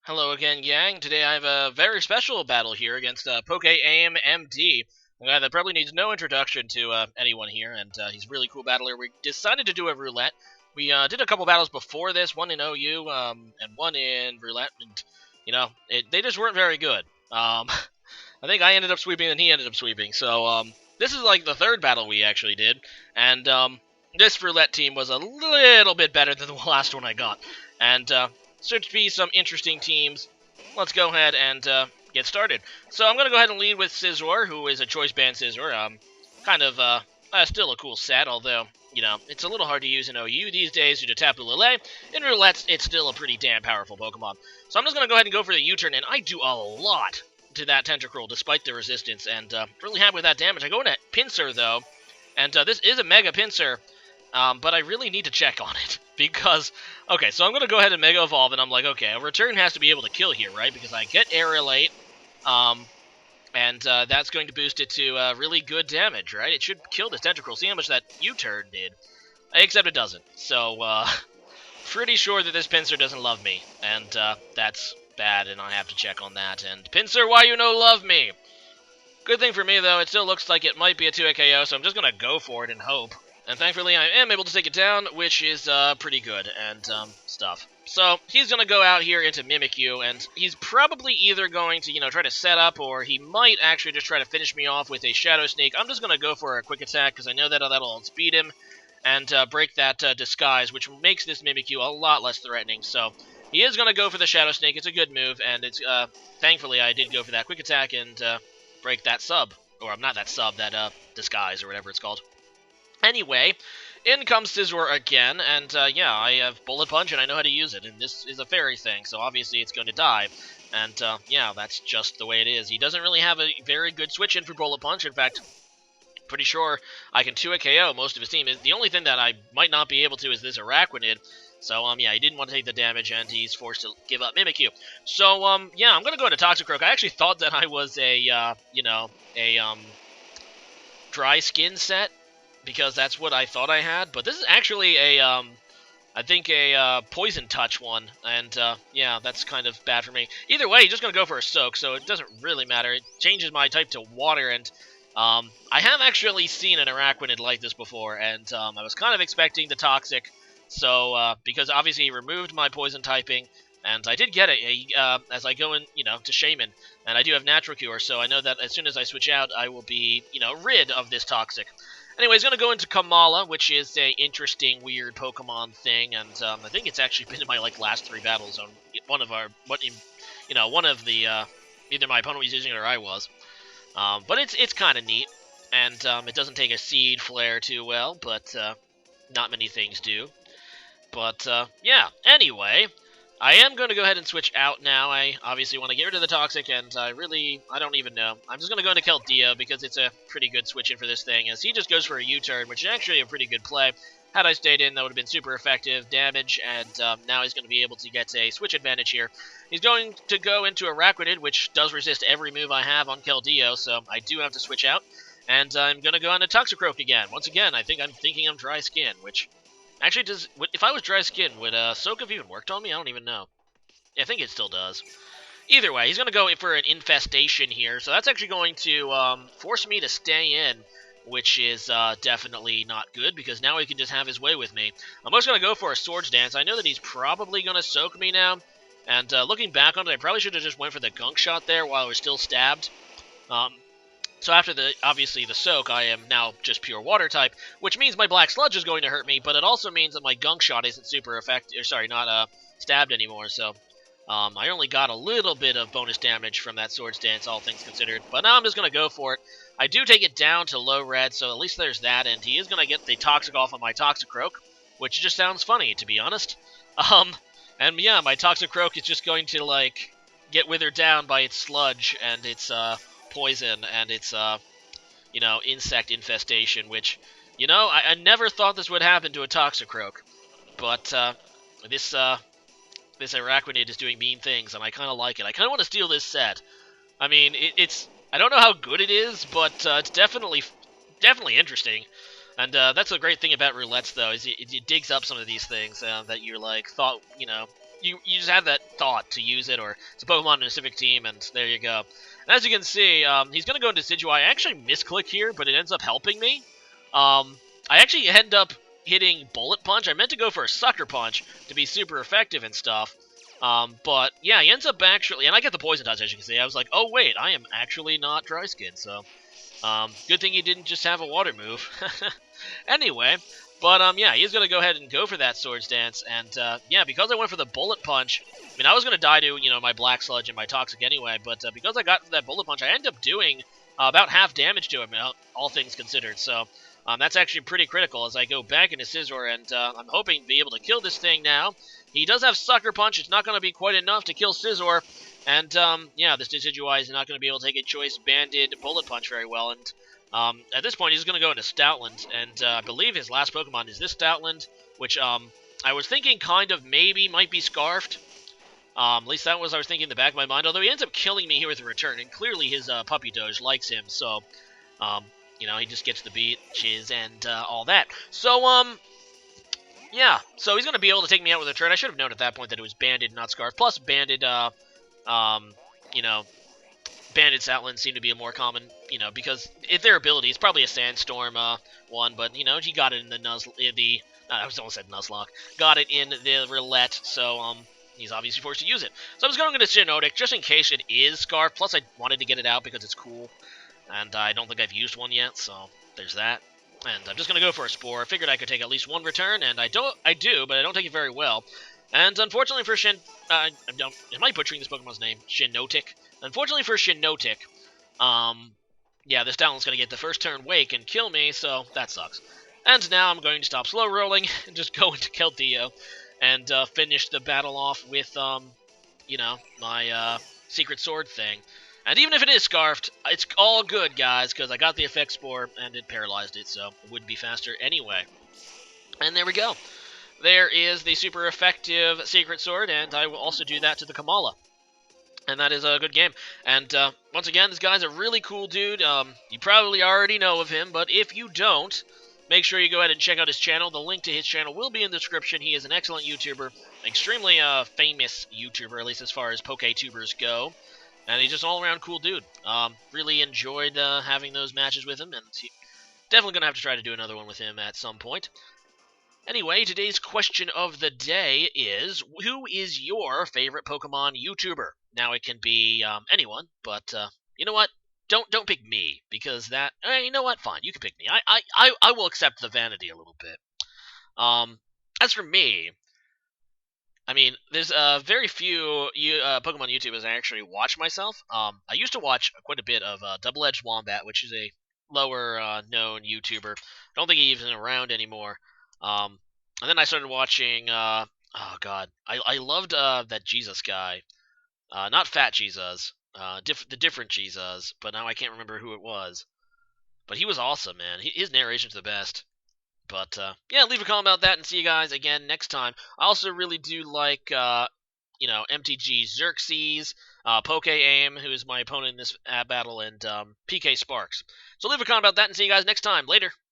Hello again, gang. Today I have a very special battle here against pokeaimMD, a guy that probably needs no introduction to anyone here, and he's a really cool battler. We decided to do a roulette. We did a couple battles before this, one in OU and one in roulette, and they just weren't very good. I think I ended up sweeping and he ended up sweeping. So this is like the third battle we actually did, and this roulette team was a little bit better than the last one I got, and should be some interesting teams. Let's go ahead and get started. So I'm going to go ahead and lead with Scizor, who is a choice band Scizor. Kind of still a cool set, although, it's a little hard to use in OU these days due to Tapu Lele. In Roulettes, it's still a pretty damn powerful Pokemon. So I'm just going to go ahead and go for the U-turn, and I do a lot to that Tentacruel despite the resistance, and really happy with that damage. I go into Pinsir, though, and this is a Mega Pinsir, but I really need to check on it, because, okay, so I'm going to go ahead and Mega Evolve, and I'm like, okay, a return has to be able to kill here, right, because I get Aerolate, and that's going to boost it to really good damage, right? It should kill this Tentacruel. See how much that U-turn did, except it doesn't, so, pretty sure that this Pinsir doesn't love me, and that's bad, and I have to check on that, and Pinsir, why you no love me? Good thing for me, though, it still looks like it might be a 2-hit KO, so I'm just going to go for it and hope. And thankfully, I am able to take it down, which is pretty good, and stuff. So, he's going to go out here into Mimikyu, and he's probably either going to, try to set up, or he might actually just try to finish me off with a Shadow Sneak. I'm just going to go for a quick attack, because I know that that'll outspeed him, and break that Disguise, which makes this Mimikyu a lot less threatening. So, he is going to go for the Shadow Sneak. It's a good move, and it's thankfully, I did go for that quick attack, and break that sub. Or, not that sub, that Disguise, or whatever it's called. Anyway, in comes Scizor again, and yeah, I have Bullet Punch, and I know how to use it, and this is a fairy thing, so obviously it's going to die, and yeah, that's just the way it is. He doesn't really have a very good switch-in for Bullet Punch. In fact, pretty sure I can 2-hit KO most of his team. The only thing that I might not be able to is this Araquanid, so, yeah, he didn't want to take the damage, and he's forced to give up Mimikyu. So, yeah, I'm going to go into Toxicroak. I actually thought that I was a, dry skin set, because that's what I thought I had, but this is actually a, I think a Poison Touch one, and yeah, that's kind of bad for me. Either way, he's just going to go for a Soak, so it doesn't really matter. It changes my type to Water, and I have actually seen an Araquanid like this before, and I was kind of expecting the Toxic, so, because obviously he removed my Poison typing, and I did get it as I go in, to Shaman, and I do have Natural Cure, so I know that as soon as I switch out, I will be, rid of this Toxic. Anyway, he's going to go into Kamala, which is a interesting, weird Pokemon thing, and I think it's actually been in my last 3 battles on one of the either my opponent was using it or I was. But it's kind of neat, and it doesn't take a Seed Flare too well, but not many things do. But yeah, anyway, I am going to go ahead and switch out now. I obviously want to get rid of the Toxic, and I don't even know. I'm just going to go into Keldeo, because it's a pretty good switch-in for this thing, as he just goes for a U-turn, which is actually a pretty good play. Had I stayed in, that would have been super effective damage, and now he's going to be able to get a switch advantage here. He's going to go into Araquanid, which does resist every move I have on Keldeo, so I do have to switch out. And I'm going to go into Toxicroak again. Once again, I think I'm thinking I'm dry skin, which... Actually, if I was dry skin, would Soak have even worked on me? I don't even know. I think it still does. Either way, he's going to go for an Infestation here, so that's actually going to force me to stay in, which is definitely not good, because now he can just have his way with me. I'm just going to go for a Swords Dance. I know that he's probably going to Soak me now, and looking back on it, I probably should have just went for the Gunk Shot there while I was still stabbed. So after obviously the Soak, I am now just pure Water type, which means my Black Sludge is going to hurt me, but it also means that my Gunk Shot isn't super effective, or sorry, not stabbed anymore, so I only got a little bit of bonus damage from that Swords Dance, all things considered, but now I'm just going to go for it. I do take it down to low red, so at least there's that, and he is going to get the Toxic off of my Toxicroak, which just sounds funny, to be honest. And yeah, my Toxicroak is just going to, get withered down by its Sludge and its, Poison and its, Insect Infestation, which, I never thought this would happen to a Toxicroak, but, this Araquanid is doing mean things, and I kind of like it. I kind of want to steal this set. I mean, I don't know how good it is, but it's definitely interesting. And that's a great thing about roulettes, though, is it digs up some of these things that you thought, you just have that thought to use it, or it's a Pokemon in a specific team, and there you go. And as you can see, he's going to go into Decidueye. I actually misclick here, but it ends up helping me. I actually end up hitting Bullet Punch. I meant to go for a Sucker Punch to be super effective and stuff. But yeah, he ends up actually, and I get the Poison Touch, as you can see. I was like, oh wait, I am actually not Dry Skin, so good thing he didn't just have a Water move. Anyway, but yeah, he's gonna go ahead and go for that Swords Dance, and yeah, because I went for the Bullet Punch, I mean, I was gonna die to my Black Sludge and my Toxic anyway, but because I got that Bullet Punch, I ended up doing about half damage to him, all things considered. So that's actually pretty critical as I go back into Scizor, and I'm hoping to be able to kill this thing now. He does have Sucker Punch. It's not going to be quite enough to kill Scizor, and yeah, this Decidueye is not going to be able to take a Choice Banded Bullet Punch very well, and at this point, he's going to go into Stoutland, and I believe his last Pokemon is this Stoutland, which I was thinking kind of maybe might be Scarfed. At least that was I was thinking in the back of my mind, although he ends up killing me here with a return, and clearly his Puppy Doge likes him, so, he just gets the beaches and all that. So, yeah, so he's going to be able to take me out with a return. I should have known at that point that it was Banded, not Scarfed, plus Banded, Banded Stoutland seem to be a more common, because their ability is probably a Sandstorm one, but, he got it in the I almost said Nuzlocke, got it in the Roulette, so, he's obviously forced to use it. So I'm just going to Geonotic, just in case it is Scarf, plus I wanted to get it out because it's cool, and I don't think I've used one yet, so there's that. And I'm just going to go for a Spore. I figured I could take at least one return, and I do, but I don't take it very well. And unfortunately for am I butchering this Pokemon's name? Geonotic. Unfortunately for Geonotic, yeah, this Stoutland's going to get the first turn Wake and kill me, so that sucks. And now I'm going to stop slow rolling and just go into Keldeo and finish the battle off with, my Secret Sword thing. And even if it is Scarfed, it's all good, guys, because I got the Effect Spore and it paralyzed it, so it would be faster anyway. And there we go. There is the super effective Secret Sword, and I will also do that to the Kamala. And that is a good game. And once again, this guy's a really cool dude. You probably already know of him, but if you don't, make sure you go ahead and check out his channel. The link to his channel will be in the description. He is an excellent YouTuber, extremely famous YouTuber, at least as far as PokeTubers go. And he's just an all-around cool dude. Really enjoyed having those matches with him, and definitely going to have to try to do another one with him at some point. Anyway, today's question of the day is, who is your favorite Pokemon YouTuber? Now, it can be anyone, but you know what? Don't pick me, because that... you know what? Fine, you can pick me. I will accept the vanity a little bit. As for me, I mean, there's very few Pokemon YouTubers I actually watch myself. I used to watch quite a bit of Double-Edged Wombat, which is a lower-known YouTuber. I don't think he's even around anymore. And then I started watching, oh god, I loved that Jesus guy. Not Fat Jesus, the different Jesus, but now I can't remember who it was. But he was awesome, man. His narration's the best. But, yeah, leave a comment about that and see you guys again next time. I also really do like, MTG Xerxes, pokeaim, who is my opponent in this battle, and PK Sparks. So leave a comment about that and see you guys next time. Later.